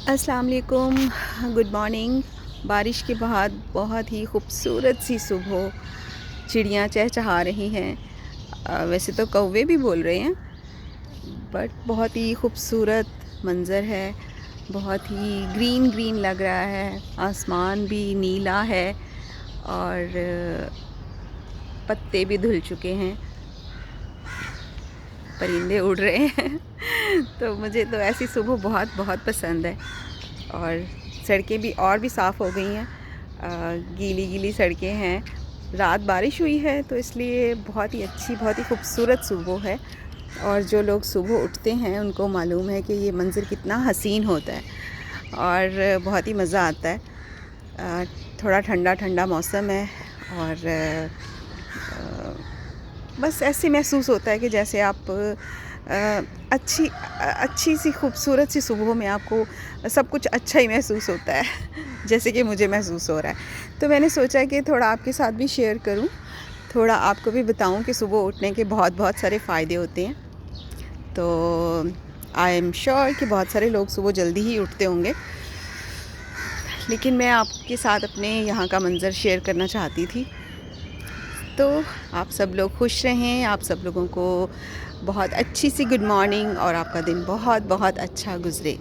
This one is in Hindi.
अस्सलाम वालेकुम, गुड मॉर्निंग। बारिश के बाद बहुत ही खूबसूरत सी सुबह, चिड़ियाँ चहचहा रही हैं। वैसे तो कौवे भी बोल रहे हैं, बट बहुत ही खूबसूरत मंज़र है। बहुत ही ग्रीन ग्रीन लग रहा है, आसमान भी नीला है और पत्ते भी धुल चुके हैं, परिंदे उड़ रहे हैं। तो मुझे तो ऐसी सुबह बहुत बहुत पसंद है। और सड़कें भी और भी साफ़ हो गई हैं, गीली गीली सड़कें हैं। रात बारिश हुई है तो इसलिए बहुत ही अच्छी, बहुत ही खूबसूरत सुबह है। और जो लोग सुबह उठते हैं उनको मालूम है कि ये मंज़र कितना हसीन होता है और बहुत ही मज़ा आता है। थोड़ा ठंडा ठंडा मौसम है और बस ऐसे महसूस होता है कि जैसे आप अच्छी सी खूबसूरत सी सुबह में आपको सब कुछ अच्छा ही महसूस होता है। जैसे कि मुझे महसूस हो रहा है। तो मैंने सोचा कि थोड़ा आपके साथ भी शेयर करूं, थोड़ा आपको भी बताऊं कि सुबह उठने के बहुत बहुत सारे फ़ायदे होते हैं। तो आई एम श्योर कि बहुत सारे लोग सुबह जल्दी ही उठते होंगे, लेकिन मैं आपके साथ अपने यहाँ का मंज़र शेयर करना चाहती थी। तो आप सब लोग खुश रहें, आप सब लोगों को बहुत अच्छी सी गुड मॉर्निंग और आपका दिन बहुत बहुत अच्छा गुज़रे।